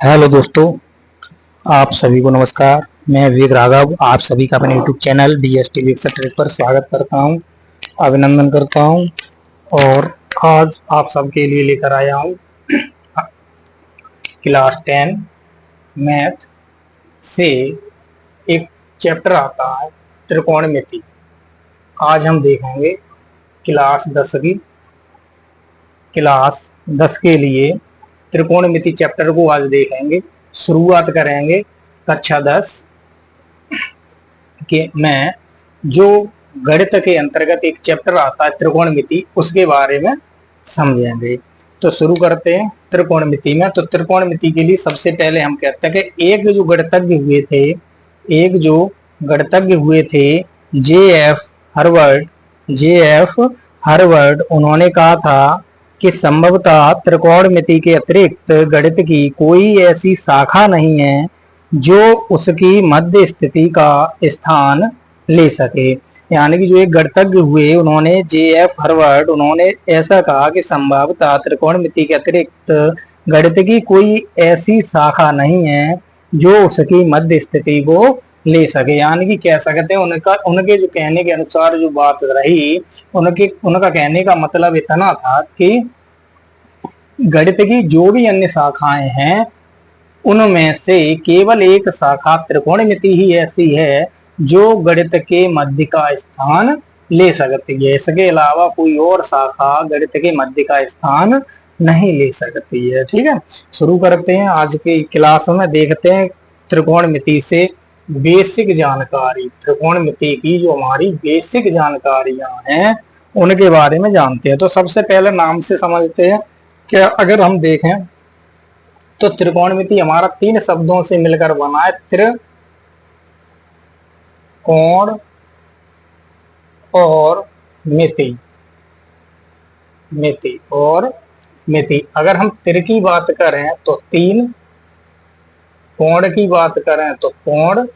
Hello दोस्तों, आप सभी को नमस्कार। मैं विवेक राघव आप सभी का अपने यूट्यूब चैनल DST विकसित ट्रैक पर स्वागत करता हूं, अभिनंदन करता हूं। और आज आप सबके लिए लेकर आया हूं क्लास 10 मैथ से एक चैप्टर आता है त्रिकोणमिति। आज हम देखेंगे क्लास 10 के लिए त्रिकोणमिति चैप्टर को आज देखेंगे। शुरुआत करेंगे कक्षा 10 के में जो गणित के अंतर्गत एक चैप्टर आता है त्रिकोणमिति, उसके बारे में समझेंगे। तो शुरू करते हैं त्रिकोणमिति में। तो त्रिकोणमिति के लिए सबसे पहले हम कहते हैं कि एक जो गणितज्ञ हुए थे जे एफ हर्वर्ड, उन्होंने कहा था कि संभवतः त्रिकोणमिति के अतिरिक्त गणित की कोई ऐसी शाखा नहीं है जो उसकी मध्य स्थिति का स्थान ले सके। यानी कि जो एक गणितज्ञ हुए उन्होंने जे.एफ. हर्वर्ड, उन्होंने ऐसा कहा कि संभवतः त्रिकोणमिति के अतिरिक्त गणित की कोई ऐसी शाखा नहीं है जो उसकी मध्य स्थिति को ले सके। यानी कि कह सकते हैं उनके जो कहने के अनुसार जो बात रही, उनका कहने का मतलब इतना था कि गणित की जो भी अन्य शाखाएं हैं उनमें से केवल एक शाखा त्रिकोणमिति ही ऐसी है जो गणित के मध्य का स्थान ले सकती है। इसके अलावा कोई और शाखा गणित के मध्य का स्थान नहीं ले सकती है। ठीक है, शुरू करते हैं आज की क्लास में। देखते हैं त्रिकोणमिति से बेसिक जानकारी, त्रिकोणमिति की जो हमारी बेसिक जानकारियां हैं उनके बारे में जानते हैं। तो सबसे पहले नाम से समझते हैं कि अगर हम देखें तो त्रिकोणमिति हमारा 3 शब्दों से मिलकर बना है। त्रिकोण और मिति, अगर हम तिर की बात करें तो 3, कोण की बात करें तो कोण,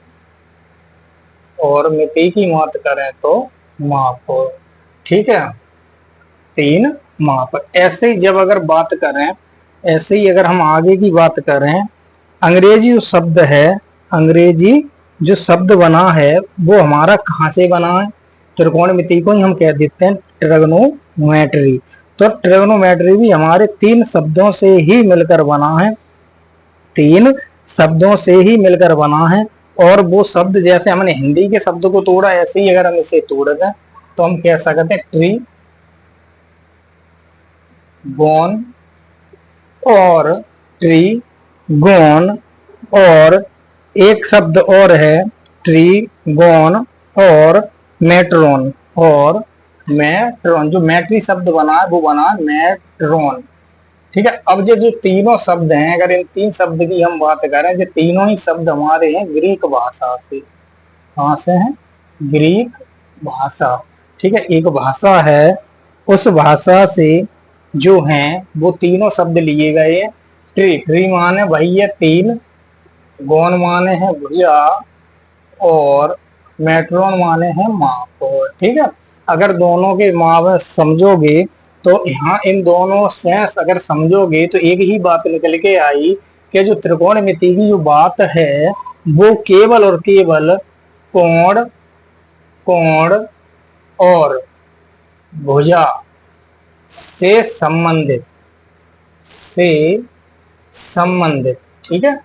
और मिति की बात करें तो माप। ठीक है, 3 माप। ऐसे ही जब अगर बात करें, ऐसे ही अगर हम आगे की बात करें, अंग्रेजी जो शब्द बना है वो हमारा कहाँ से बना है? त्रिकोणमिति को ही हम कह देते हैं ट्रिग्नोमेट्री। तो ट्रिग्नोमेट्री भी हमारे 3 शब्दों से ही मिलकर बना है, 3 शब्दों से ही मिलकर बना है। और वो शब्द जैसे हमने हिंदी के शब्द को तोड़ा, ऐसे ही अगर हम इसे तोड़ दें तो हम कह सकते हैं ट्रीगोन और ट्रीगोन, और एक शब्द और है ट्रीगोन और मेट्रोन, जो मैट्री शब्द बना है वो बना मेट्रोन। ठीक है, अब जो तीनों शब्द हैं, अगर इन 3 शब्द की हम बात करें, जो तीनों ही शब्द हमारे हैं ग्रीक भाषा से। कहां से हैं? ग्रीक भाषा। ठीक है, एक भाषा है, उस भाषा से जो हैं वो तीनों शब्द लिए गए हैं। ट्री माने वही है 3, गोन माने है भुजा, और मेट्रोन माने हैं माप। ठीक है, अगर दोनों के माप समझोगे तो यहाँ इन दोनों से अगर समझोगे तो एक ही बात निकल के आई कि जो त्रिकोणमिति की जो बात है वो केवल और केवल कोण और भुजा से संबंधित। ठीक है,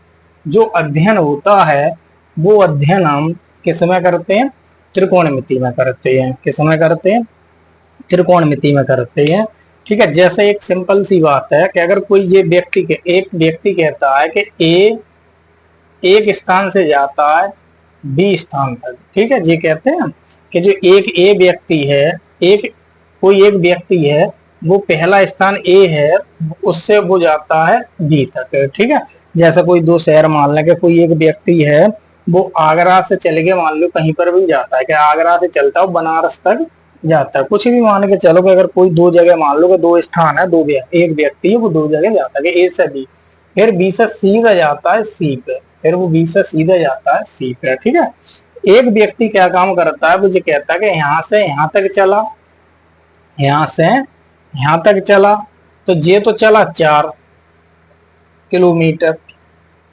जो अध्ययन होता है वो अध्ययन हम किस में करते हैं? त्रिकोणमिति में करते हैं। किस में करते हैं? त्रिकोणमिति में करते हैं। ठीक है, जैसे एक सिंपल सी बात है कि अगर कोई एक व्यक्ति कहता है कि ए एक स्थान से जाता है बी स्थान तक। ठीक है, ये कहते हैं कि जो एक व्यक्ति है वो पहला स्थान ए है, उससे वो जाता है बी तक। ठीक है, जैसे कोई 2 शहर मान लें कि कोई एक व्यक्ति है वो आगरा से चले गए, मान लो कहीं पर भी जाता है, कि आगरा से चलता है बनारस तक जाता है, कुछ भी मान के चलो कि अगर कोई 2 जगह मान लो कि 2 स्थान है, एक व्यक्ति है वो 2 जगह जाता है, ए से बी, फिर बी से सीधा जाता है सी पे, फिर वो बी से सीधा जाता है सी पे। ठीक है, एक व्यक्ति क्या काम करता है, वो ये कहता है कि यहाँ से यहाँ तक चला, यहाँ से यहाँ तक चला, तो ये तो चला 4 किलोमीटर,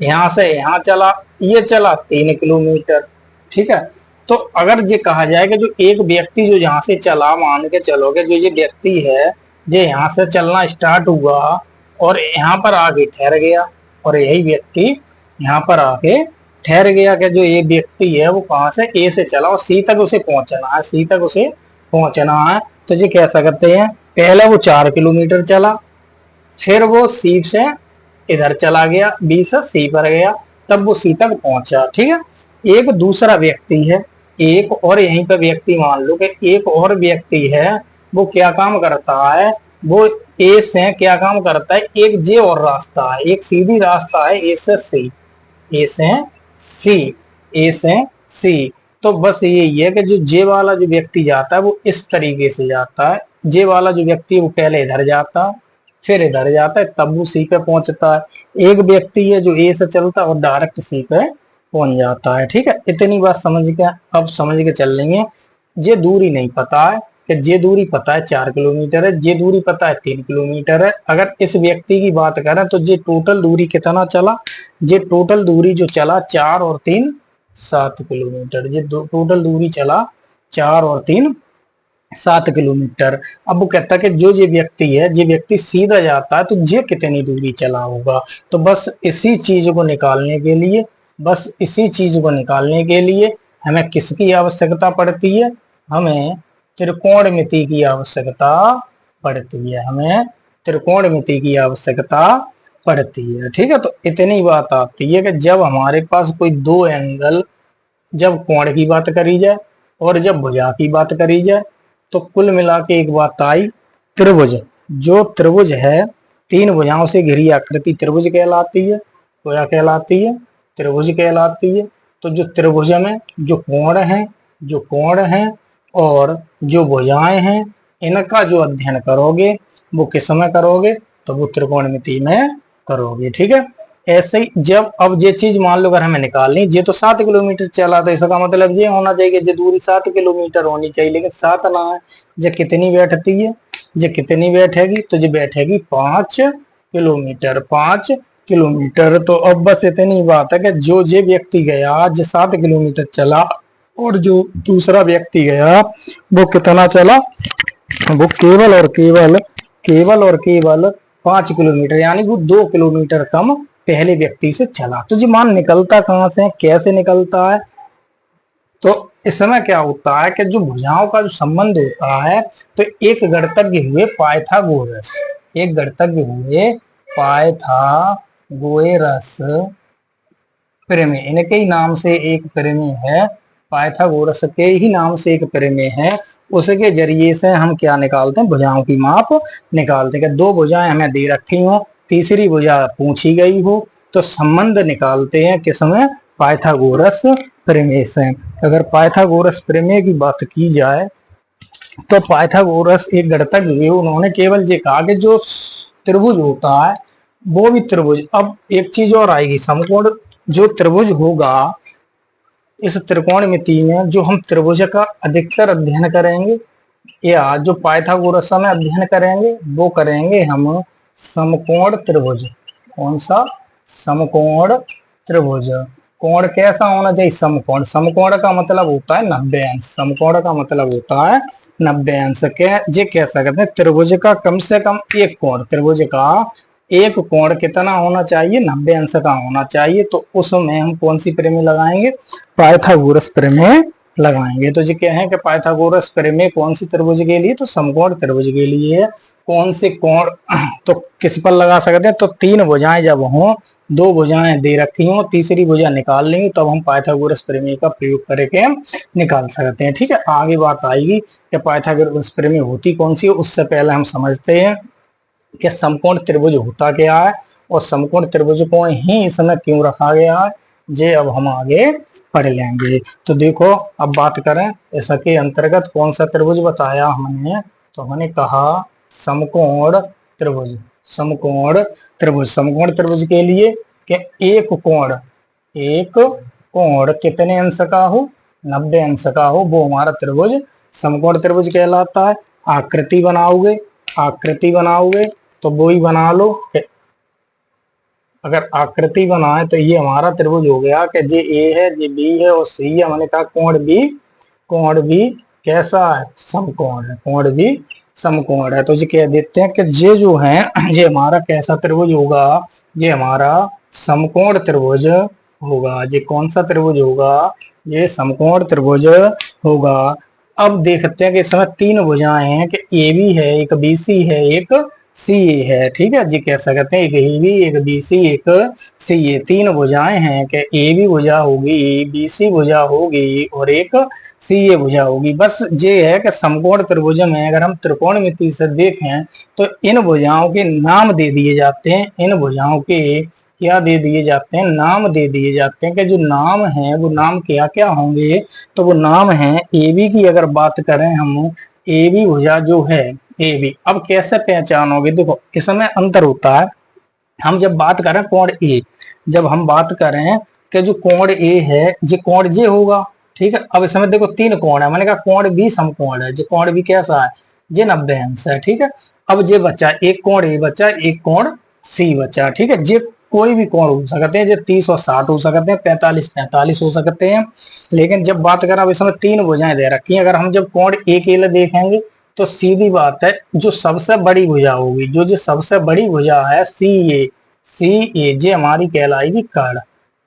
यहाँ से यहाँ चला, ये चला 3 किलोमीटर, ठीक है। तो अगर ये कहा जाए कि जो एक व्यक्ति जो यहाँ से चला, मान के चलोगे जो ये व्यक्ति है, ये यहाँ से चलना स्टार्ट हुआ और यहाँ पर आके ठहर गया, और यही व्यक्ति यहाँ पर आके ठहर गया कि जो ये व्यक्ति है वो कहाँ से ए से चला और सी तक उसे पहुंचना है, सी तक उसे पहुंचना है। तो ये कह सकते हैं पहले वो 4 किलोमीटर चला, फिर वो सी से इधर चला गया, बी से सी पर गया, तब वो सी तक पहुंचा, ठीक है। एक दूसरा व्यक्ति है, एक और यहीं पर व्यक्ति मान लो कि एक और व्यक्ति है, वो क्या काम करता है, वो ए से क्या काम करता है, एक जे और रास्ता है, एक सीधी रास्ता है ए से सी, ए से सी, ए से सी। तो बस यही है कि जो जे वाला जो व्यक्ति जाता है वो इस तरीके से जाता है, जे वाला जो व्यक्ति है वो पहले इधर जाता है, फिर इधर जाता है, तब वो सी पे पहुंचता है। एक व्यक्ति है जो ए से चलता है और डायरेक्ट सी पे पहुंच जाता है, ठीक है। इतनी बात समझ के अब समझ के चल लेंगे। ये दूरी नहीं पता है कि ये दूरी पता है 4 किलोमीटर है, ये दूरी पता है 3 किलोमीटर है। अगर इस व्यक्ति की बात करें तो ये टोटल दूरी कितना चला, ये टोटल दूरी जो चला 4 और 3 7 किलोमीटर, ये टोटल दूरी चला 4 और 3 7 किलोमीटर। अब वो कहता है कि जो ये व्यक्ति है, ये व्यक्ति सीधा जाता है तो ये कितनी दूरी चला होगा। तो बस इसी चीज को निकालने के लिए, बस इसी चीज को निकालने के लिए हमें किसकी आवश्यकता पड़ती है, हमें त्रिकोणमिति की आवश्यकता पड़ती है, हमें त्रिकोणमिति की आवश्यकता पड़ती है, ठीक है। तो इतनी बात आती है कि जब हमारे पास कोई दो एंगल, जब कोण की बात करी जाए और जब भुजा की बात करी जाए, तो कुल मिला के एक बात आई, त्रिभुज, जो त्रिभुज है, 3 भुजाओं से घिरी आकृति त्रिभुज कहलाती है, क्या कहलाती है, त्रिभुज कहलाती है। तो जो त्रिभुज में जो कोण है और जो भुजाएं हैं, इनका जो अध्ययन करोगे वो किस में करोगे, तो वो त्रिकोणमिति में करोगे, ठीक है। ऐसे ही जब अब ये चीज मान लो अगर हमें निकालनी, ये तो 7 किलोमीटर चला, तो इसका मतलब ये होना चाहिए ये दूरी 7 किलोमीटर होनी चाहिए, लेकिन 7 ना है। ये कितनी बैठती है, ये कितनी बैठेगी, तो ये बैठेगी 5 किलोमीटर, 5 किलोमीटर। तो अब बस इतनी बात है कि जो ये व्यक्ति गया जो 7 किलोमीटर चला और जो दूसरा व्यक्ति गया वो कितना चला, वो केवल 5 किलोमीटर, यानी वो 2 किलोमीटर कम पहले व्यक्ति से चला। तो जी मान निकलता कहां से, कैसे निकलता है, तो इस समय क्या होता है कि जो भुजाओं का जो संबंध होता है, तो एक गणितज्ञ हुए पाइथागोरस, एक गणितज्ञ हुए पाइथागोरस प्रमेय, इनके ही नाम से एक प्रमेय है, पाइथागोरस के ही नाम से एक प्रमेय है, उसके जरिए से हम क्या निकालते हैं, भुजाओं की माप निकालते हैं। 2 भुजाएं हमें दे रखी हो, तीसरी भुजा पूछी गई हो, तो संबंध निकालते हैं किसमें, पाइथागोरस प्रमेय से। अगर पाइथागोरस प्रमेय की बात की जाए तो पाइथागोरस एक गणितज्ञ हुए, उन्होंने केवल ये कहा कि जो त्रिभुज होता है वो भी त्रिभुज, अब एक चीज और आएगी, समकोण जो त्रिभुज होगा, इस त्रिकोणमिति में जो हम त्रिभुज का अधिकतर अध्ययन करेंगे या जो पाइथागोरस में अध्ययन करेंगे वो करेंगे हम समकोण त्रिभुज। कौन सा, समकोण त्रिभुज। कोण कैसा होना चाहिए, समकोण, समकोण का मतलब होता है 90 अंश, समकोण का मतलब होता है 90 अंश के, ये कह सकते हैं त्रिभुज का कम से कम एक कोण, त्रिभुज का एक कोण कितना होना चाहिए, 90 अंश का होना चाहिए। तो उसमें हम कौन सी प्रमेय लगाएंगे, पाइथागोरस प्रमेय लगाएंगे। तो ये क्या है कि पाइथागोरस प्रमेय कौन सी त्रिभुज के लिए, तो समकोण त्रिभुज के लिए है। कौन से कोण तो किस पर लगा सकते हैं, तो 3 भुजाएं जब हों, 2 भुजाएं दे रखी हों, तीसरी भुजा निकाल लेंगे तब हम पाइथागोरस प्रमेय का प्रयोग करके हम निकाल सकते हैं, ठीक है। आगे बात आएगी कि पाइथागोरस प्रमेय होती कौन सी है, उससे पहले हम समझते हैं कि समकोण त्रिभुज होता क्या है और समकोण त्रिभुज को ही इसमें क्यों रखा गया है, ये अब हम आगे पढ़ लेंगे। तो देखो अब बात करें इसके अंतर्गत कौन सा त्रिभुज बताया हमने, तो हमने कहा समकोण त्रिभुज, समकोण त्रिभुज। समकोण त्रिभुज के लिए कि एक कोण कितने अंश का हो, 90 अंश का हो, वो हमारा त्रिभुज समकोण त्रिभुज कहलाता है। आकृति बनाओगे तो वो ही बना लो, अगर आकृति बनाए तो ये हमारा त्रिभुज हो गया कि जे ए है, जे बी है और सी है। मैंने कहा कोण भी कैसा है, समकोण है, कोण भी समकोण है। तो ये कह देते हैं कि ये जो है ये हमारा कैसा त्रिभुज होगा, ये हमारा समकोण त्रिभुज होगा। ये कौन सा त्रिभुज होगा, ये समकोण त्रिभुज होगा। अब देखते हैं कि इस समय तीन भुजाएं हैं कि ए बी है, एक बी सी है, एक सी ए है। ठीक है जी, कह सकते हैं एक ए बी, एक बी सी, एक सी ए। तीन भुजाएं हैं कि ए बी भुजा होगी, बी सी भुजा होगी और एक सी ए भुजा होगी। बस ये है कि समकोण त्रिभुज में अगर हम त्रिकोणमिति से देखें तो इन भुजाओं के नाम दे दिए जाते हैं। इन भुजाओं के क्या दे दिए जाते हैं, नाम दे दिए जाते हैं कि जो नाम है वो नाम क्या क्या होंगे। तो वो नाम है ए बी की अगर बात करें हम, ए बी भुजा जो है ए बी। अब कैसे पहचानोगे, देखो इसमें अंतर होता है। हम जब बात करें कोण ए, जब हम बात करें कि जो कोण ए है ये कोण जे होगा। ठीक है, अब इसमें देखो तीन कोण है, मैंने कहा कोण भी समकोण है। जो कोण भी कैसा है, ये 90 अंश है। ठीक है, अब ये बच्चा एक कोण ए बच्चा, एक कोण सी बच्चा। ठीक है, ये कोई भी कोण हो सकते हैं, जो 30 और 60 हो सकते हैं, 45 हो सकते हैं। लेकिन जब बात करें, अब इसमें तीन भुजाएं दे रखी हैं। अगर हम जब कोण ए के लिए देखेंगे तो सीधी बात है जो सबसे बड़ी भुजा होगी, जो सबसे बड़ी भुजा है सी ए जे हमारी कहलाएगी कर्ण,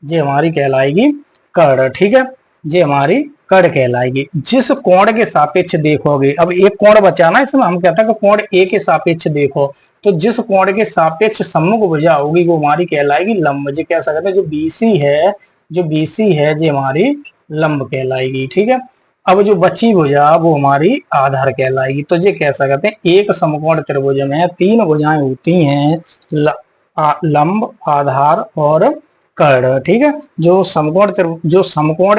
जे हमारी कहलाएगी कर्ण। ठीक है, जे हमारी कर्ण कहलाएगी। जिस कोण के सापेक्ष देखोगे, अब एक कोण बचा ना इसमें, हम कहते हैं कि कोण ए के सापेक्ष देखो, तो जिस कोण के सापेक्ष सम्मुख भुजा होगी वो हमारी कहलाएगी लंब। जे कह सकते हैं जो बीसी है, जो बीसी है जे हमारी लंब कहलाएगी। ठीक है, अब जो बची भुजा वो हमारी आधार कहलाएगी। तो ये कह सकते हैं एक समकोण त्रिभुज में तीन भुजाएं होती हैं, लंब, आधार और कर्ण। ठीक है, जो समकोण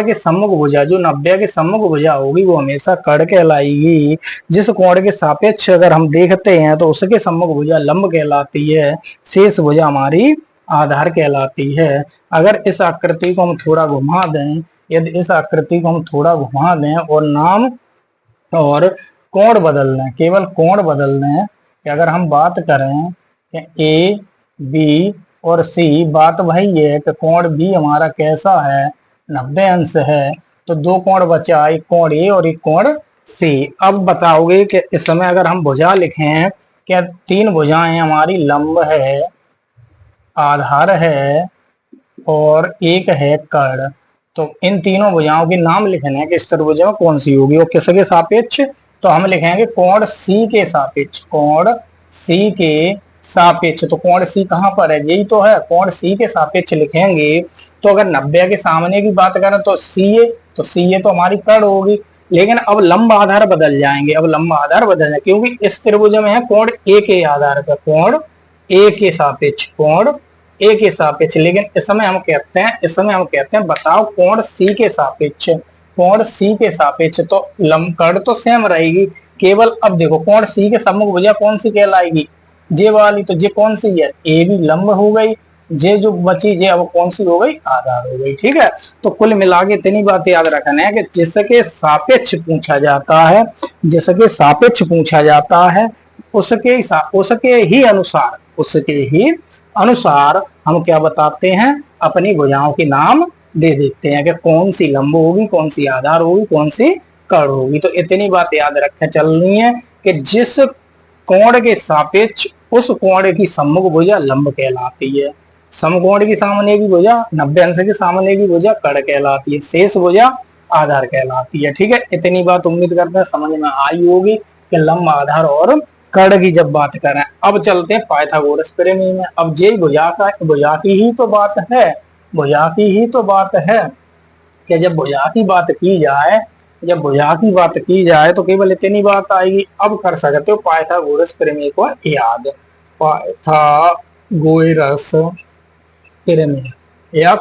के सम्मुख भुजा, जो 90 के सम्मुख भुजा होगी वो हमेशा कर्ण कहलाएगी। जिस कोण के सापेक्ष अगर हम देखते हैं तो उसके सम्मुख भुजा लंब कहलाती है, शेष भुजा हमारी आधार कहलाती है। अगर इस आकृति को हम थोड़ा घुमा दें, यदि इस आकृति को हम थोड़ा घुमा दें और नाम और कोण बदल दें, केवल कोण बदल दें, कि अगर हम बात करें कि ए बी और सी, बात वही है कि कोण बी हमारा कैसा है, 90 अंश है। तो दो कोण बचा, एक कोण ए और एक कोण सी। अब बताओगे कि इस समय अगर हम भुजा लिखें, क्या तीन भुजाएं हमारी लंब है, आधार है और एक है कर्ण। तो इन तीनों भुजाओं के नाम लिखने हैं कि इस त्रिभुज में कौन सी होगी और किसके सापेक्ष। तो हम लिखेंगे कोण सी के सापेक्ष, कोण सी के सापेक्ष। तो कोण सी कहां पर है, यही तो है, कोण सी के सापेक्ष लिखेंगे। तो अगर 90 के सामने की बात करें तो सी ए, तो सी ए तो हमारी कर्ण होगी। लेकिन अब लंब आधार बदल जाएंगे, अब लंब आधार बदल जाएंगे क्योंकि इस त्रिभुज में है कोण ए के आधार पर, कोण ए के सापेक्ष, कोण ए के सापेक्ष। लेकिन इस समय हम कहते हैं बताओ कोण सी के सापेक्ष, कोण सी के सापेक्ष तो लंब कर्ण तो सेम रहेगी। केवल अब देखो कोण सी के सम्मुख भुजा कौन सी कहलाएगी, जे वाली। तो जे कौन सी है, ए भी लंब हो गई, जे जो बची जे अब कौन सी हो गई, आधार हो गई। ठीक है, तो कुल मिला के इतनी बात याद रखना है कि जिसके सापेक्ष पूछा जाता है, जिसके सापेक्ष पूछा जाता है उसके ही अनुसार हम क्या बताते हैं, अपनी भुजाओं के नाम दे देते हैं कि कौन सी लंब होगी, कौन सी आधार होगी, कौन सी कर्ण होगी। तो इतनी बात याद रखें चलनी है कि जिस कोण के सापेक्ष उस कोण की सम्मुख भुजा लंब कहलाती है, समकोण की सामने की भुजा, 90 अंश के सामने की भुजा कर्ण कहलाती है, शेष भुजा आधार कहलाती है। ठीक है, इतनी बात उम्मीद करते हैं समझ में आई होगी कि लंब, आधार और कर्ण की जब बात करें। अब चलते हैं पाइथागोरस प्रमेय में। अब जे भुजा की ही तो बात है, भुजा की ही तो बात है कि जब भुजा की बात की जाए, जब भुजा की बात की जाए तो केवल इतनी बात आएगी। अब कर सकते हो पाइथागोरस प्रमेय को याद, पाइथागोरस प्रमेय या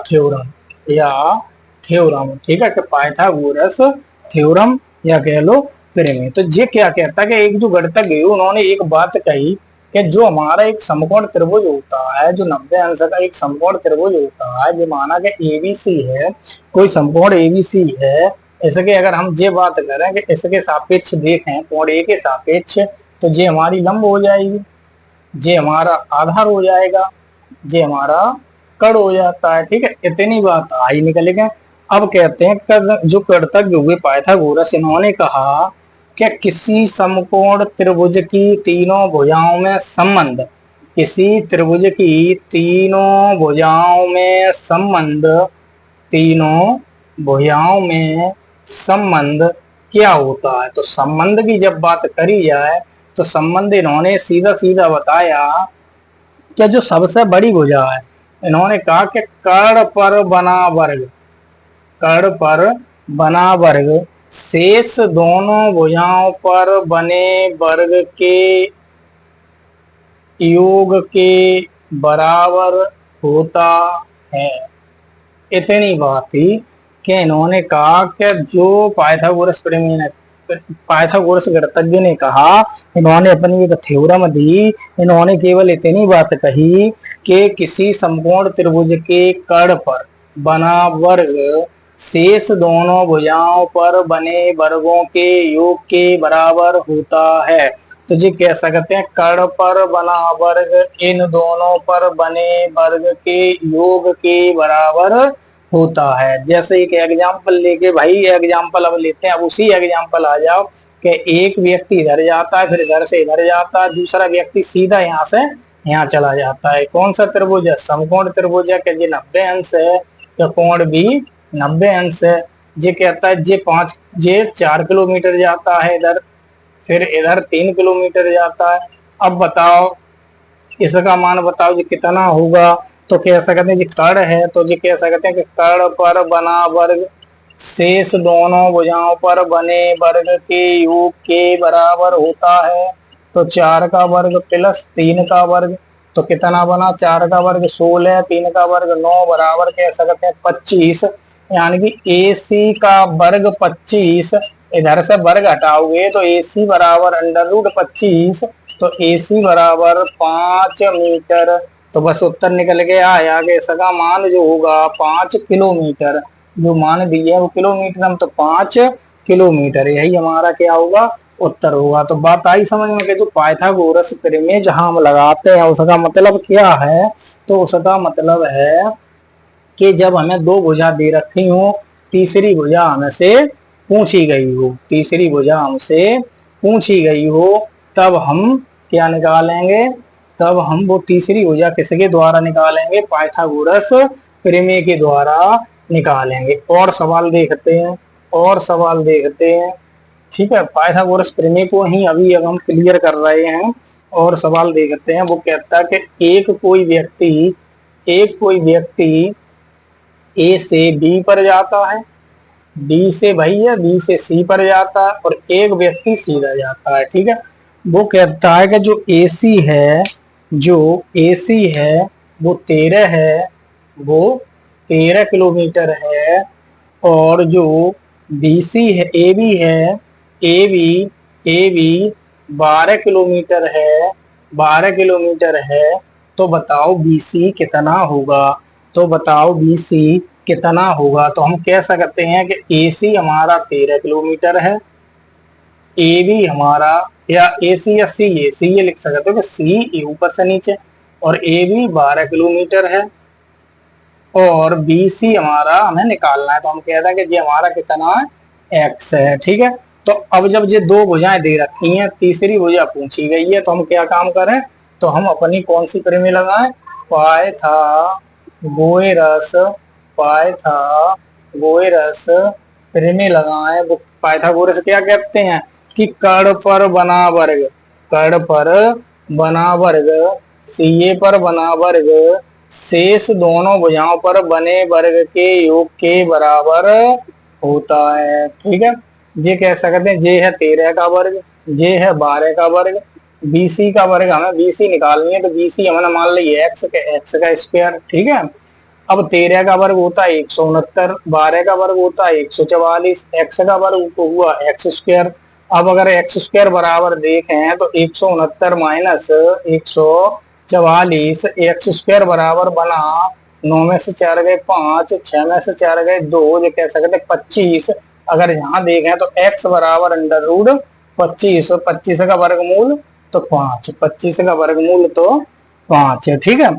थ्योरम, ठीक है, कि पाइथागोरस थ्योरम या कह लो प्रमेय। तो ये क्या कहता है कि एक जो गणितज्ञ है उन्होंने एक बात कही कि जो हमारा एक समकोण त्रिभुज होता है, जो 90 अंश का एक समकोण त्रिभुज होता है, जो माना कि एबीसी है, कोई समकोण एबीसी है, इसके अगर हम ये बात करें कि इसके सापेक्ष देखें कोण ए के सापेक्ष, तो ये हमारी लंब हो जाएगी, ये हमारा आधार हो जाएगा, ये हमारा कड़ हो जाता है। ठीक है, इतनी बात आई निकल गए। अब कहते हैं जो कृतज्ञ हुए पाइथागोरस, इन्होंने कहा कि किसी समकोण त्रिभुज की तीनों भुजाओं में संबंध, किसी त्रिभुज की तीनों भुजाओं में संबंध, तीनों भुजाओं में संबंध क्या होता है। तो संबंध की जब बात करी जाए तो संबंध इन्होंने सीधा सीधा बताया कि जो सबसे बड़ी भुजा है, इन्होंने कहा कि कर्ण पर बना वर्ग, कर्ण पर बना वर्ग शेष दोनों भुजाओं पर बने वर्ग के योग के बराबर होता है। इतनी बात थी कि इन्होंने कहा कि जो पाइथागोरस प्रमेय ने, पाइथागोरस गणितज्ञ ने कहा, इन्होंने अपनी एक थ्योरम दी, इन्होंने केवल इतनी बात कही कि किसी समकोण त्रिभुज के कर्ण पर बना वर्ग शेष दोनों भुजाओं पर बने वर्गों के योग के बराबर होता है। तो जी कह सकते हैं कर्ण पर बना वर्ग इन दोनों पर बने वर्ग के योग के बराबर होता है। जैसे एक एग्जाम्पल लेके भाई, एग्जाम्पल अब लेते हैं, अब उसी एग्जाम्पल आ जाओ कि एक व्यक्ति इधर जाता है, फिर इधर से इधर जाता है, दूसरा व्यक्ति सीधा यहाँ से यहाँ चला जाता है। कौन सा त्रिभुज है? समकोण त्रिभुज है। कि जी 90 अंश है, तो कोण भी 90 अंश है। ये कहता है ये 4 किलोमीटर जाता है इधर, फिर इधर 3 किलोमीटर जाता है। अब बताओ इसका मान बताओ जी कितना होगा। तो कह सकते हैं जी कर्ण है, तो जी कह सकते हैं कि कर्ण पर बना वर्ग शेष दोनों भुजाओं पर बने वर्ग के योग के बराबर होता है। तो 4 का वर्ग प्लस 3 का वर्ग, तो कितना बना? 4 का वर्ग 16, 3 का वर्ग 9, बराबर कह सकते हैं 25। यानी कि AC का वर्ग 25, इधर से वर्ग हटाओगे तो AC बराबर √25, तो AC बराबर 5 मीटर। तो बस उत्तर निकल के आया कि इसका मान जो होगा 5 किलोमीटर, जो मान दिया है वो किलोमीटर हम, तो 5 किलोमीटर, यही हमारा क्या होगा? उत्तर होगा। तो बात आई समझ में कि जो पाइथागोरस प्रमेय जहां हम लगाते हैं उसका मतलब क्या है? तो उसका मतलब है कि जब हमें दो भुजा दे रखी हो, तीसरी भुजा हमसे पूछी गई हो, तीसरी भुजा हमसे पूछी गई हो, तब हम क्या निकालेंगे? तब हम वो तीसरी भुजा किसके द्वारा निकालेंगे? पाइथागोरस प्रमेय के द्वारा निकालेंगे। और सवाल देखते हैं, और सवाल देखते हैं। ठीक है, पाइथागोरस प्रमेय को ही अभी अब हम क्लियर कर रहे हैं। और सवाल देखते हैं। वो कहता है कि एक कोई व्यक्ति ए से बी पर जाता है, बी से भैया बी से सी पर जाता है, और एक व्यक्ति सीधा जाता है। ठीक है, वो कहता है कि जो AC है, जो AC है वो 13 है, वो 13 किलोमीटर है। और जो BC है, AB है, AB 12 किलोमीटर है, 12 किलोमीटर है। तो बताओ BC कितना होगा? तो बताओ BC कितना होगा? तो हम कह सकते हैं कि AC हमारा 13 किलोमीटर है, AB हमारा, या AC या CA ये लिख सकते हो कि C ऊपर से नीचे, और AB 12 किलोमीटर है, और BC हमारा हमें निकालना है। तो हम कहते हैं कि ये हमारा कितना है? X है। ठीक है, तो अब जब ये दो भुजाएं दे रखी हैं, तीसरी भुजा पूछी गई है, तो हम क्या काम करें? तो हम अपनी कौन सी प्रमेय लगाएं? पाइथागोरस, पाइथागोरस प्रमेय लगाएं। वो पाइथागोरस क्या कहते हैं कि कर्ण पर बना वर्ग, कर्ण पर बना वर्ग CA पर बना वर्ग शेष दोनों भुजाओं पर बने वर्ग के योग के बराबर होता है। ठीक है, ये कह सकते हैं ये है 13 का वर्ग, ये है 12 का वर्ग, BC का वर्ग हमें BC निकालनी है, तो BC हमने मान ली x का स्क्वायर। ठीक है, अब 13 का वर्ग होता है 169, 12 का वर्ग होता है 144, x का वर्ग हुआ x स्क्वायर। अब अगर x स्क्वायर बराबर देखें तो 169 माइनस 144, x स्क्वायर बराबर बना 9 में से 4 गए 5, 6 में से 4 गए 2, जो कह सकते 25। अगर यहाँ देखें तो x बराबर √25, 25 का वर्गमूल तो 5, 25 का वर्गमूल तो 5 है। ठीक है,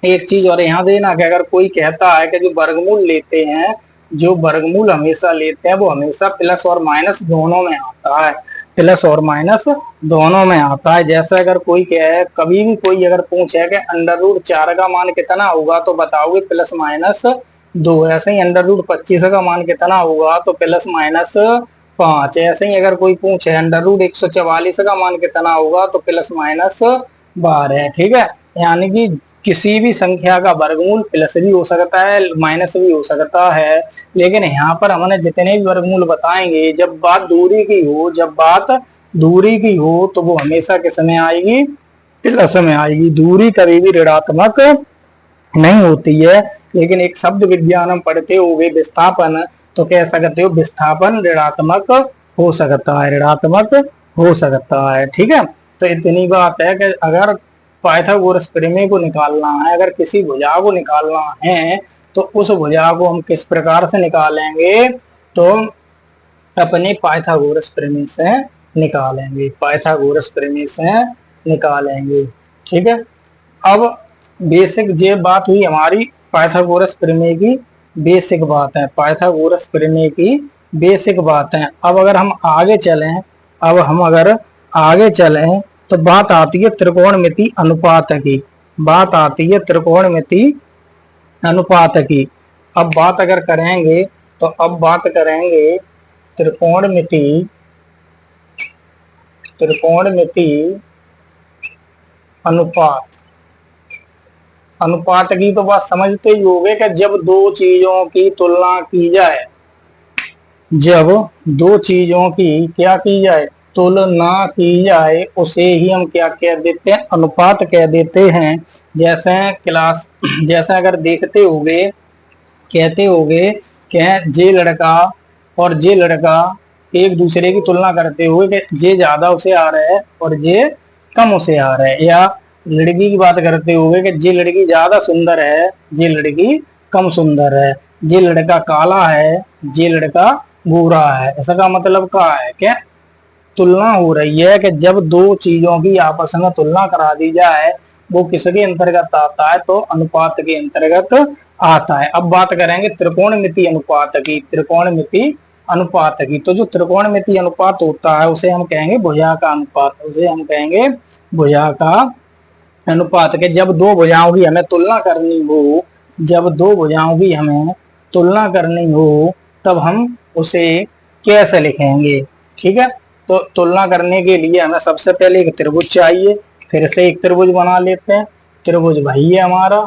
एक चीज और यहाँ देना कि अगर कोई कहता है कि जो वर्गमूल लेते हैं, जो वर्गमूल हमेशा लेते हैं वो हमेशा प्लस और माइनस दोनों में आता है, प्लस और माइनस दोनों में आता है। जैसे अगर कोई कहे, कभी भी कोई अगर पूछे कि अंडर रूट 4 का मान कितना होगा तो बताओगे प्लस माइनस 2। ऐसे ही अंडर रूट 25 का मान कितना होगा तो प्लस माइनस 5। ऐसे ही अगर कोई पूछे अंडर रूट 144 का मान कितना होगा तो प्लस माइनस 12। ठीक है, यानी कि किसी भी संख्या का वर्गमूल प्लस भी हो सकता है माइनस भी हो सकता है, लेकिन यहाँ पर हमने जितने भी वर्गमूल बताएंगे जब बात दूरी की हो, जब बात दूरी की हो तो वो हमेशा किस में आएगी, प्लस में आएगी। दूरी कभी भी ऋणात्मक नहीं होती है। लेकिन एक शब्द विज्ञान हम पढ़ते हुए विस्थापन, तो कह सकते हो विस्थापन ऋणात्मक हो सकता है, ऋणात्मक हो सकता है। ठीक है, तो इतनी बात है कि अगर पाइथागोरस प्रमेय को निकालना है, अगर किसी भुजा को निकालना है तो उस भुजा को हम किस प्रकार से निकालेंगे, तो अपने पाइथागोरस प्रमेय से निकालेंगे, पाइथागोरस प्रमेय से निकालेंगे। ठीक है, अब बेसिक ये बात हुई हमारी पाइथागोरस प्रमेय की बेसिक बात है, पाइथागोरस प्रमेय की बेसिक बात है। अब अगर हम आगे चलें, अब हम अगर आगे चलें तो बात आती है त्रिकोणमिति अनुपात की, बात आती है त्रिकोणमिति अनुपात की। अब बात अगर करेंगे तो अब बात करेंगे त्रिकोणमिति, त्रिकोणमिति अनुपात, अनुपात की तो बात समझते ही होंगे कि जब दो चीजों की तुलना की जाए, जब दो चीजों की क्या की जाए, तुलना की जाए, उसे ही हम क्या कह देते हैं, अनुपात कह देते हैं। जैसे क्लास, जैसे अगर देखते होंगे, कहते होंगे कि जे लड़का और जे लड़का एक दूसरे की तुलना करते हुए कि जे ज्यादा उसे आ रहा है और जे कम उसे आ रहा है, या लड़की की बात करते हुए कि जे लड़की ज्यादा सुंदर है, जे लड़की कम सुंदर है, जे लड़का काला है, जे लड़का गोरा है। ऐसा का मतलब क्या है कि तुलना हो रही है कि जब दो चीजों की आपस में तुलना करा दी जाए वो किसके अंतर्गत आता है, तो अनुपात के अंतर्गत आता है। अब बात करेंगे त्रिकोणमिति अनुपात की, त्रिकोणमिति अनुपात की। तो जो त्रिकोणमिति अनुपात होता है उसे हम कहेंगे भुजा का अनुपात, उसे हम कहेंगे भुजा का अनुपात के। जब दो भुजाओं की हमें तुलना करनी हो, जब दो भुजाओं की हमें तुलना करनी हो तब हम उसे कैसे लिखेंगे। ठीक है, तो तुलना करने के लिए हमें सबसे पहले एक त्रिभुज चाहिए, फिर से एक त्रिभुज बना लेते हैं। त्रिभुज भाई है हमारा,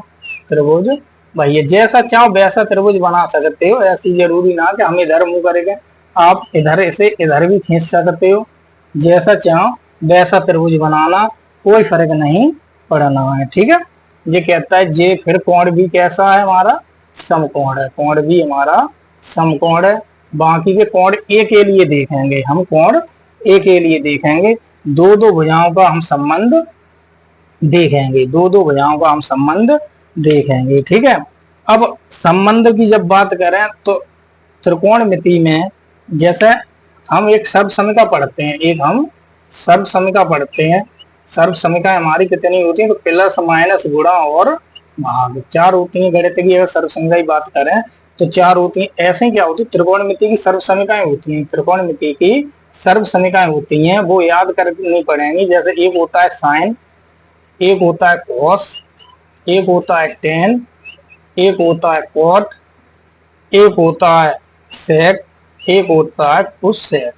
त्रिभुज भाई है। जैसा चाहो वैसा त्रिभुज बना सकते हो, ऐसी जरूरी ना कि हम इधर मुंह करेंगे, आप इधर इसे इधर भी खींच सकते हो, जैसा चाहो वैसा त्रिभुज बनाना, कोई फर्क नहीं पड़ना है। ठीक है, ये कहता है जे, फिर कोण भी कैसा है हमारा, समकोण है, कोण भी हमारा समकोण है। बाकी के कोण ए के लिए देखेंगे हम, कोण ए के लिए देखेंगे, दो दो भुजाओं का हम संबंध देखेंगे, दो दो भुजाओं का हम संबंध देखेंगे। ठीक है, अब संबंध की जब बात करें तो त्रिकोणमिति में जैसे हम एक सर्व समीका पढ़ते हैं, एक हम सर्व समीका पढ़ते हैं। सर्व समीका हमारी कितनी होती है, तो प्लस माइनस गुणा और भाग, चार होती है गणित की। अगर सर्व समीका की बात करें तो चार होती है। ऐसे ही क्या होती है, त्रिकोणमिति की सर्व समीकाएं होती हैं, त्रिकोणमिति की सर्व समीकाएं होती हैं, वो याद करनी पड़ेंगी। जैसे एक होता है साइन, एक होता है कॉस, एक होता है टेन, एक होता है कॉट, एक होता है सेक, एक होता है कुसेक।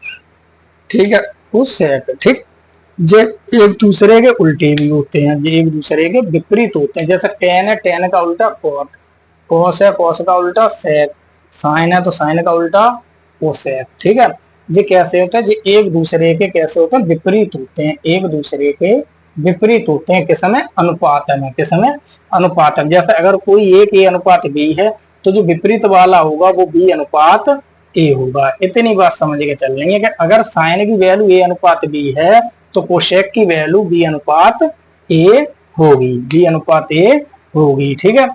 ठीक है, कुसेक। ठीक, जो एक दूसरे के उल्टे भी होते हैं, जो एक दूसरे के विपरीत होते हैं। जैसे टेन है, टेन का उल्टा कॉट, कॉस है, कॉस का उल्टा सेक, साइन है तो साइन का उल्टा कोसेक। ठीक है, ये कैसे होता है, ये एक दूसरे के कैसे होते हैं, विपरीत होते हैं, एक दूसरे के विपरीत होते हैं। किस समय, अनुपात में, किस समय, अनुपात में। जैसे अगर कोई एक ए अनुपात बी है तो जो विपरीत वाला होगा वो बी अनुपात ए होगा। इतनी बात समझ के चल रही है कि अगर साइन की वैल्यू ए अनुपात बी है तो कोशेक की वैल्यू बी अनुपात ए होगी, बी अनुपात ए होगी। ठीक है,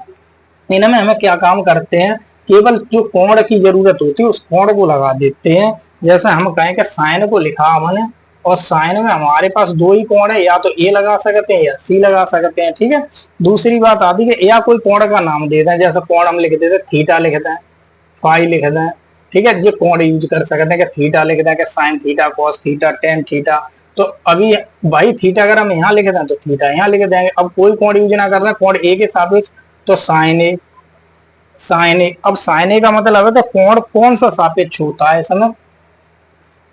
इनमें हमें क्या काम करते हैं, केवल जो कोण की जरूरत होती है उस कोण को लगा देते हैं। जैसे हम कहें कि साइन को लिखा हमने और साइन में हमारे पास दो ही कोण है, या तो ए लगा सकते हैं या सी लगा सकते हैं। ठीक है, दूसरी बात आती है कि या कोई कोण का नाम देते हैं, जैसे कोण हम लिख देते हैं थीटा लिखते हैं, फाई लिखते हैं। ठीक है, जो कोण यूज कर सकते हैं कि थीटा लिखते हैं कि sine theta, cos theta, tan theta. तो अभी भाई थीटा अगर हम यहाँ लिख दें तो थीटा यहाँ लिख देंगे। अब कोई कोण यूज ना करना, कोण ए के सापेक्ष, तो साइन ए, साइन ए। अब साइन ए का मतलब है तो कोण कौन सा सापेक्ष होता है, इसमें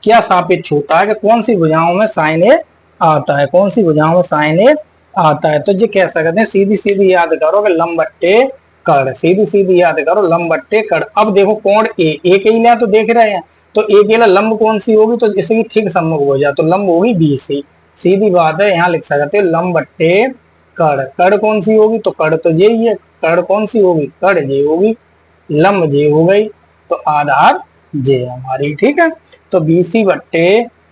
क्या सापेक्ष होता है कि कौन सी भुजाओं में साइन ए आता है, कौन सी भुजाओं में साइन ए आता है। तो ये कह सकते हैं, सीधी सीधी याद करो कि लंब बट्टे कड़, सीधी सीधी याद करो लंब बट्टे कड़। अब देखो कोण ए के लिए तो देख रहे हैं, तो ए के लिए लंब कौन सी होगी, तो इसकी ठीक सम्मुख हो जाए तो लंब होगी बी सी। सीधी बात है, यहाँ लिख सकते हो लंब बट्टे कड़। कड़ कौन सी होगी, तो कड़ तो ये ही है, कड़ कौन सी होगी, कड़ जे होगी, लंब जे हो गई, तो आधार जे हमारी। ठीक है, तो बीसी बट्टे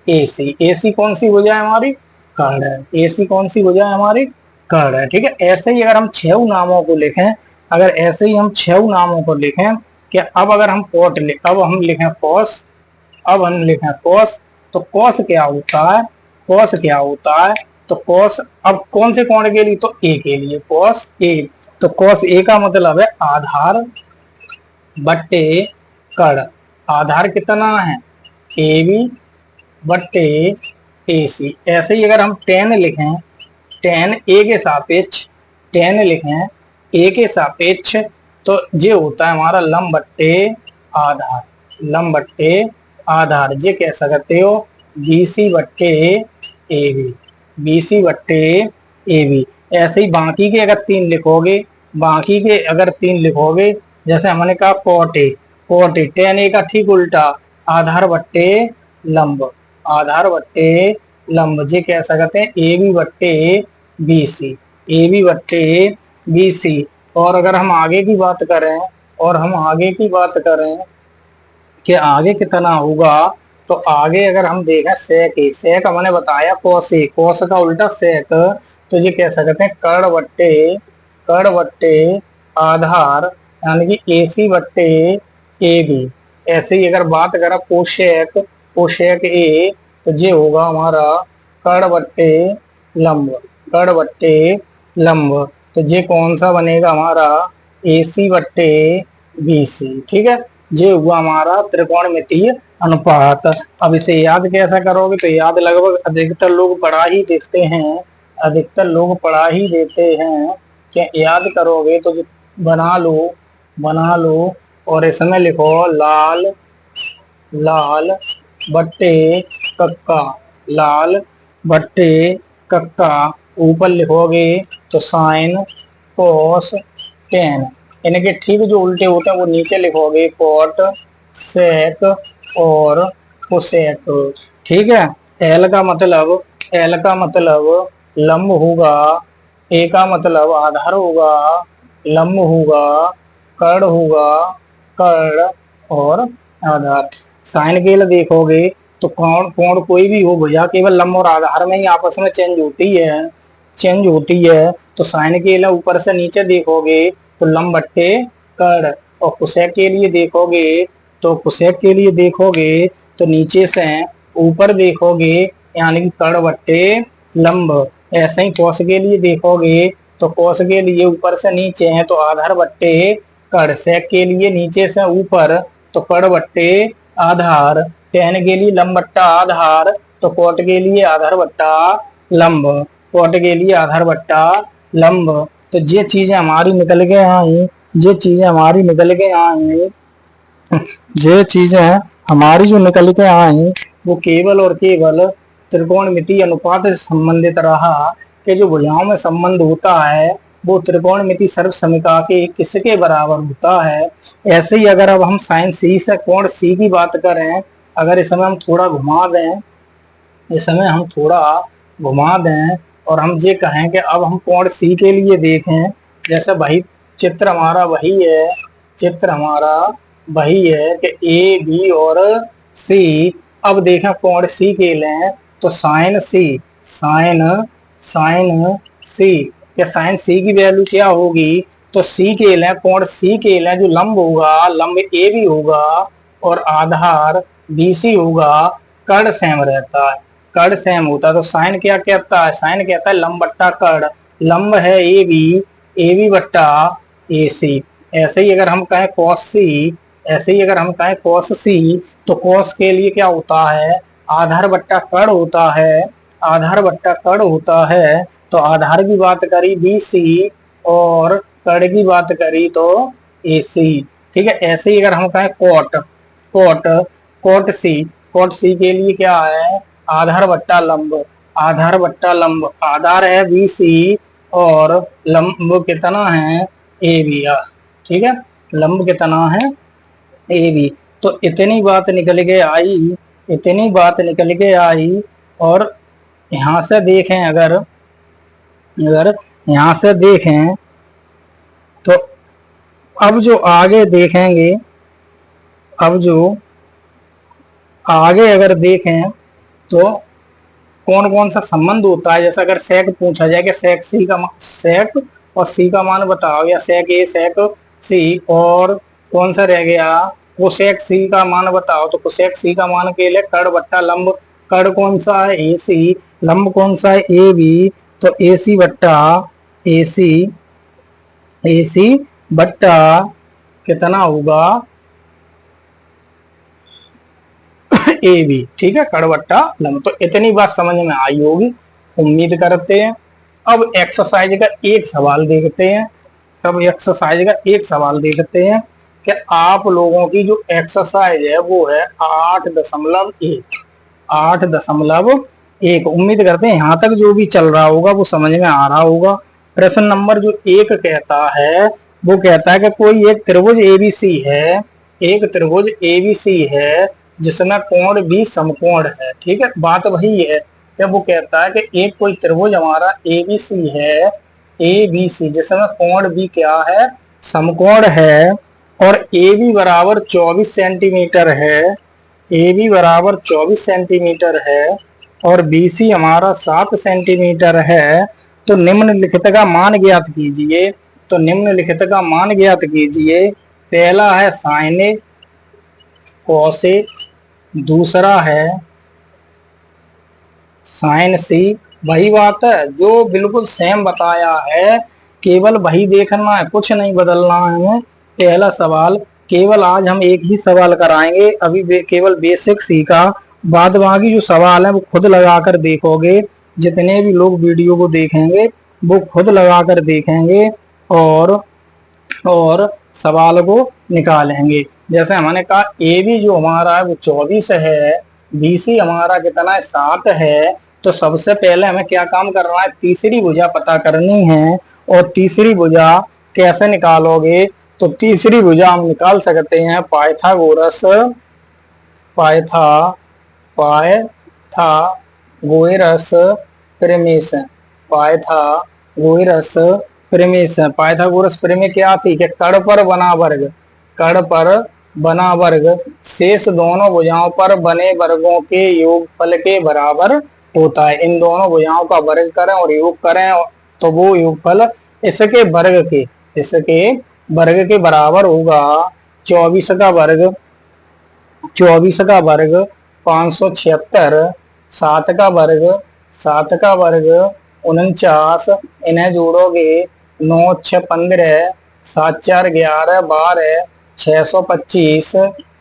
एसी, एसी कौन सी भुजा है हमारी, कड़ है, एसी कौन सी भुजा है हमारी, कड़ है। ठीक है, ऐसे ही अगर हम छह नामों को लिखें, अगर ऐसे ही हम छह नामों को लिखें कि अब अगर हम कोट अब हम लिखें कॉस, अब हम लिखें कॉस, तो कॉस क्या होता है, कॉस क्या होता है, तो कॉस अब कौन से कोण के लिए, तो ए के लिए, कॉस ए। तो कॉस ए का मतलब है आधार बट्टे कड़। आधार कितना है, ए बी बट्टे ए सी। ऐसे ही अगर हम टेन लिखें, टेन ए के सापेक्ष, टेन लिखें ए के सापेक्ष, तो ये होता है हमारा लंब बट्टे आधार, लंब बट्टे आधार। ये कह सकते हो बीसी बट्टे ए बी, बीसी बट्टे ए बी। ऐसे ही बाकी के अगर तीन लिखोगे, बाकी के अगर तीन लिखोगे, जैसे हमने कहा cot A, cot A, tan A का ठीक उल्टा आधार बट्टे लंब, आधार बट्टे लंब। ये कह सकते हैं ए बी बट्टे बी सी, ए बी बट्टे बी सी। और अगर हम आगे की बात करें, और हम आगे की बात करें कि आगे कितना होगा, तो आगे अगर हम देखें सेक ए, सेक हमने बताया कोस ए, कोस का उल्टा सेक। तो ये कह सकते हैं कड़ बट्टे आधार, यानी कि ए सी बट्टे ए बी। ऐसे ही अगर बात करें कोशेक, कोशेक ए, तो ये होगा हमारा कड़ बट्टे लंब, कड़ बट्टे लंब। तो ये कौन सा बनेगा हमारा, ए सी बट्टे बी सी। ठीक है, ये हुआ हमारा त्रिकोणमितीय अनुपात। अब इसे याद कैसा करोगे, तो याद लगभग अधिकतर लोग पढ़ा ही देते हैं, अधिकतर लोग पढ़ा ही देते हैं कि याद करोगे तो बना लो, बना लो। और इसमें लिखो लाल, लाल बट्टे कक्का, लाल बट्टे कक्का। ऊपर लिखोगे तो साइन कोस टेन, इनके ठीक जो उल्टे होते हैं वो नीचे लिखोगे, कोट सेक और कोसेक। ठीक है, एल का मतलब, एल का मतलब लंब होगा, ए का मतलब आधार होगा, लंब होगा, कड़ होगा, कड़ और आधार। साइन के लिए देखोगे तो कोण, कोण कोई भी हो भैया, केवल लंब और आधार में ही आपस में चेंज होती है, चेंज होती है। तो साइन के लिए ऊपर से नीचे देखोगे तो लंब बट्टे कड़, और कोसेक के लिए देखोगे, तो कोसेक के लिए देखोगे तो नीचे से ऊपर देखोगे, यानी कि कड़ बट्टे लंब। ऐसे ही कोस के लिए देखोगे तो कोस के लिए ऊपर से नीचे है तो आधार बट्टे कड़, सेक के लिए नीचे से ऊपर तो कड़ बट्टे आधार, टेन के लिए लंब बट्टा आधार, तो कोट के लिए आधार बट्टा लंब, कोट के लिए आधार बट्टा लंब। तो ये चीजें हमारी निकल के आई, ये चीजें हमारी निकल के आई, ये चीजें हमारी जो निकल के आई वो केवल और केवल त्रिकोणमितीय अनुपात से संबंधित रहा, कि जो भुजाओं में संबंध होता है वो त्रिकोणमिति सर्व समीकरण के किसके बराबर होता है। ऐसे ही अगर अब हम साइन सी से कोण सी की बात करें, अगर इस समय हम थोड़ा घुमा दें, इस समय हम थोड़ा घुमा दें और हम ये कहें कि अब हम कोण सी के लिए देखें, जैसे वही चित्र हमारा वही है, चित्र हमारा वही है कि ए बी और सी। अब देखें कोण सी के लिए तो साइन सी, साइन, साइन सी, या साइन सी की वैल्यू क्या होगी, तो सी के लिए, कोण सी के लिए जो लंब होगा, लंब ए बी होगा और आधार बी सी होगा, कड़ सेम रहता है, कड़ सेम होता है। तो साइन क्या कहता है, साइन कहता है लंब बट्टा कड़, लंब है ए बी बट्टा ए सी। ऐसे ही अगर हम कहें कॉस सी, ऐसे ही अगर हम कहें कॉस सी, तो कॉस के लिए क्या होता है, आधार बट्टा कड़ होता है, आधार बट्टा कड़ होता है। तो आधार की बात करी बी सी और कड़ की बात करी तो ए सी। ठीक है, ऐसे ही अगर हम कहें कोट, कोट कोट सी, कोट सी के लिए क्या है, आधार बट्टा लंब, आधार बट्टा लंब, आधार है बी सी और लंब कितना है ए बी। ठीक है, लंब कितना है ए बी। तो इतनी बात निकल के आई, इतनी बात निकल के आई। और यहां से देखें, अगर अगर यहां से देखें तो अब जो आगे देखेंगे, अब जो आगे अगर देखें तो कौन कौन सा संबंध होता है। जैसे अगर सेक पूछा जाए कि सेक सी का सेक और सी का मान बताओ, या सेक ए सेक सी, और कौन सा रह गया वो सेक सी का मान बताओ, तो सेक सी का मान के लिए कड़ बट्टा लंब, कड़ कौन सा है ए सी, लंब कौन सा है ए बी। तो ए सी बट्टा ए सी, ए सी बट्टा कितना होगा ए बी। ठीक है, कड़वट्टा लंब। तो इतनी बात समझ में आई होगी, उम्मीद करते हैं। अब एक्सरसाइज का एक सवाल देखते हैं, अब एक्सरसाइज का एक सवाल देखते हैं कि आप लोगों की जो एक्सरसाइज है वो है 8.1, 8.1। उम्मीद करते हैं यहाँ तक जो भी चल रहा होगा वो समझ में आ रहा होगा। प्रश्न नंबर जो 1 कहता है, वो कहता है कि कोई एक त्रिभुज एबीसी है, एक त्रिभुज एबीसी है जिसमें कोण भी समकोण है। ठीक है, बात वही है कि वो कहता है कि एक कोई त्रिभुज हमारा एबीसी है, एबीसी जिसमें कोण भी क्या है, समकोण है, और ए बी बराबर 24 सेंटीमीटर है, ए बी बराबर 24 सेंटीमीटर है, और बी सी हमारा 7 सेंटीमीटर है। तो निम्नलिखित का मान ज्ञात कीजिए, तो निम्नलिखित का मान ज्ञात कीजिए। पहला है साइन ए कॉस ए, दूसरा है साइन सी। वही बात है जो बिल्कुल सेम बताया है, केवल वही देखना है, कुछ नहीं बदलना है हमें। पहला सवाल केवल आज हम एक ही सवाल कराएंगे, अभी केवल बेसिक सी का, बाद बाकी जो सवाल है वो खुद लगाकर देखोगे। जितने भी लोग वीडियो को देखेंगे वो खुद लगाकर देखेंगे और सवाल को निकालेंगे। जैसे हमने कहा ए बी जो हमारा है वो 24 है, बी सी हमारा कितना है 7 है। तो सबसे पहले हमें क्या काम करना है, तीसरी भुजा पता करनी है। और तीसरी भुजा कैसे निकालोगे, तो तीसरी भुजा हम निकाल सकते हैं पाइथागोरस, पाइथागोरस प्रमेय, पाइथागोरस प्रमेय। पाइथागोरस प्रमेय क्या थी कि कड़ पर बना वर्ग, कड़ पर बना वर्ग शेष दोनों भुजाओं पर बने वर्गों के योगफल के बराबर होता है। इन दोनों भुजाओं का वर्ग करें और योग करें तो वो योगफल इसके वर्ग के बराबर होगा। 24 का वर्ग 576, 7 का वर्ग 49, इन्हें जोड़ोगे 9 6 15, 7 4 11 12, 625।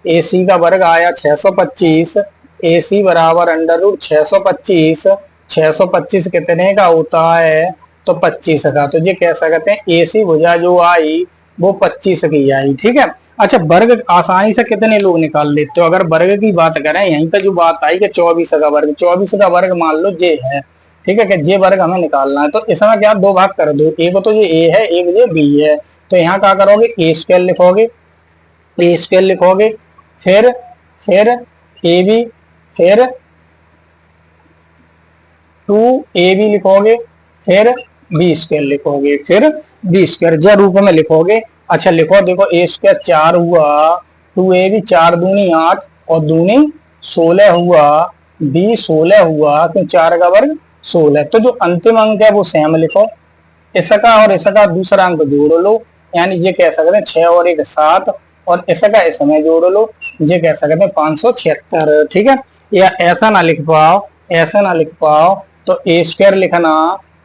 AC का वर्ग आया 625, AC बराबर अंडर रूट 625। 625 कितने का होता है, तो 25 का। तो ये कह सकते हैं AC भुजा जो आई वो 25 की आई। ठीक है, अच्छा वर्ग आसानी से कितने लोग निकाल लेते हो। अगर वर्ग की बात करें, यहीं पे जो बात आई कि 24 का वर्ग, 24 का वर्ग मान लो जे है। ठीक है, कि जे वर्ग हमें निकालना है। तो इसमें क्या दो भाग कर दो, एक तो ये ए है, एक ये बी है। तो यहाँ क्या करोगे, ए स्क्वायर लिखोगे, ए स्क्वायर लिखोगे, फिर ए बी, फिर 2AB लिखोगे, फिर बी स्क्वायर लिखोगे, फिर बी स्क्वायर जब रूप में लिखोगे। अच्छा लिखो, देखो ए स्क्वायर 4 हुआ, 2AB 4 दूनी 8 और दूनी 16 हुआ, बी 16 हुआ, तो 4 का वर्ग 16। तो जो अंतिम अंक है वो सेम लिखो, इसका और इसका दूसरा अंक जोड़ लो, यानी ये कह सकते हैं 6 और 1 7, और इसका इसमें जोड़ लो, ये कह सकते हैं 576। ठीक है, या ऐसा ना लिख पाओ, ऐसे ना लिख पाओ तो ए स्क्वायर लिखना,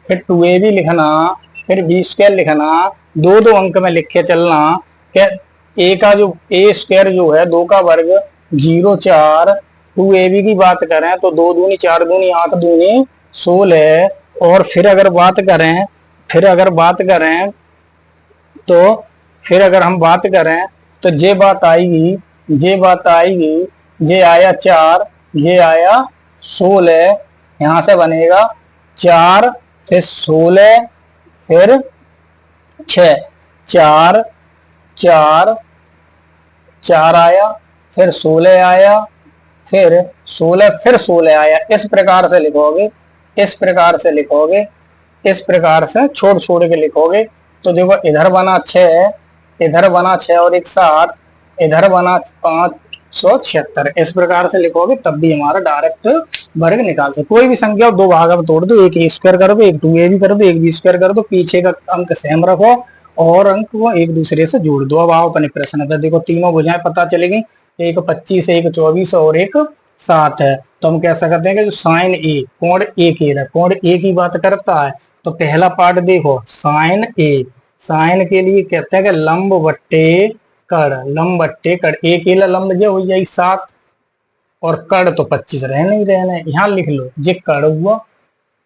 फिर 2ab लिखना, फिर बी स्क्वायर लिखना, दो दो अंक में लिख के चलना। क्या ए का जो ए स्क्वायर जो है 2 का वर्ग 0 4, 2ab की बात करें तो 2 दूनी 4 दूनी 8 दूनी 16। और फिर अगर बात करें, फिर अगर बात करें तो फिर अगर हम बात करें तो ये बात आएगी, ये बात आएगी, ये आया 4, ये आया 16। यहां से बनेगा 4 फिर 16 फिर 6, 4 4 4 आया, फिर 16 आया, फिर 16 फिर 16 आया। इस प्रकार से लिखोगे, इस प्रकार से लिखोगे, इस प्रकार से छोड़ छोड़ के लिखोगे। तो देखो इधर बना 6, इधर बना 6 और 1 7, इधर बना 576। इस प्रकार से लिखोगे तब भी हमारा डायरेक्ट वर्ग निकाल सकते। कोई भी संख्या दो भाग में तोड़ दो, एक ए स्क्वायर कर दो, एक 2ab कर दो, एक बी स्क्वायर कर दो, पीछे का अंक सेम रखो और अंक वो एक दूसरे से जोड़ दो। अब आओ अपने प्रश्न पे। देखो तीनों भुजाएं पता चलेगी, एक 25 एक 24 और एक 7 है। तो हम कह सकते हैं कि जो साइन ए कोण ए के है, कोण ए की बात करता है। तो पहला पार्ट देखो साइन ए, साइन के लिए कहते हैं कि लंब बट्टे कड़, लंब बट्टे कड़। ए के लिए लंब जो हो जाएगी 7 और कड़ तो 25 रहने ही रहने। यहाँ लिख लो ये कड़ हुआ,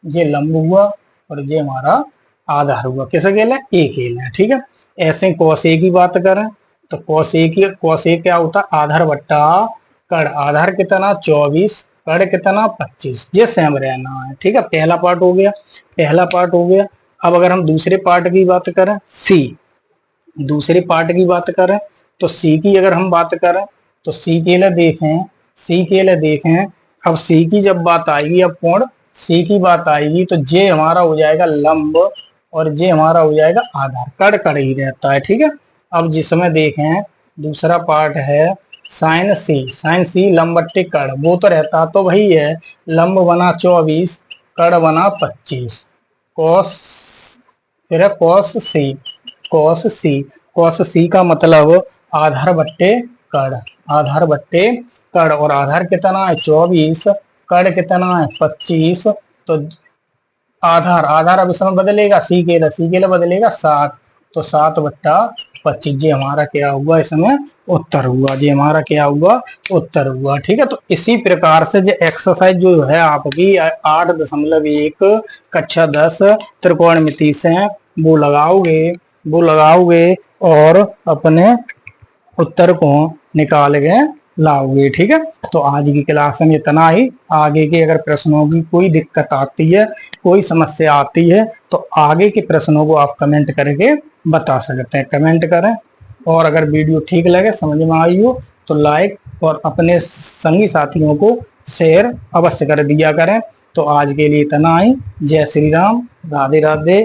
ये लंब हुआ और ये हमारा आधार हुआ। किसे के लिए? ए के लिए। ठीक है। ऐसे कॉस ए की बात करें तो कॉस ए की, कॉस ए क्या होता है? आधार बट्टा कड़। आधार कितना? 24, कड़ कितना? 25। ये सेम रहना है। ठीक है। पहला पार्ट हो गया, पहला पार्ट हो गया। अब अगर हम दूसरे पार्ट की बात करें, सी, दूसरे पार्ट की बात करें तो सी की अगर हम बात करें तो सी के लिए देखें, सी के लिए देखें। अब सी की जब बात आएगी, अब कोण सी की बात आएगी तो जे हमारा हो जाएगा लंब और जे हमारा हो जाएगा आधार। कड़ कड़ ही रहता है। ठीक है। अब जिसमें देखें दूसरा पार्ट है साइन सी, साइन सी लंब बट्टे कड़, वो तो रहता तो वही है। लंब बना 24, कड़ बना 25। कॉस, फिर है कॉस सी, कॉस सी, कॉस सी का मतलब आधार बट्टे कड़, आधार बट्टे कड़। और आधार कितना है? 24, कड़ कितना है? 25। तो आधार, आधार अब इसमें बदलेगा सी के लिए बदलेगा 7, तो 7 बट्टा 25। जी हमारा क्या हुआ? इसमें उत्तर हुआ। जी हमारा क्या हुआ? उत्तर हुआ। ठीक है। तो इसी प्रकार से जो एक्सरसाइज जो है आपकी 8.1 कक्षा 10 त्रिकोणमिति से वो लगाओगे, वो लगाओगे और अपने उत्तर को निकाल के लाओगे। ठीक है। तो आज की क्लास में इतना ही। आगे के अगर प्रश्नों की कोई दिक्कत आती है, कोई समस्या आती है तो आगे के प्रश्नों को आप कमेंट करके बता सकते हैं। कमेंट करें और अगर वीडियो ठीक लगे, समझ में आई हो तो लाइक और अपने संगी साथियों को शेयर अवश्य कर दिया करें। तो आज के लिए इतना ही। जय श्री राम, राधे राधे।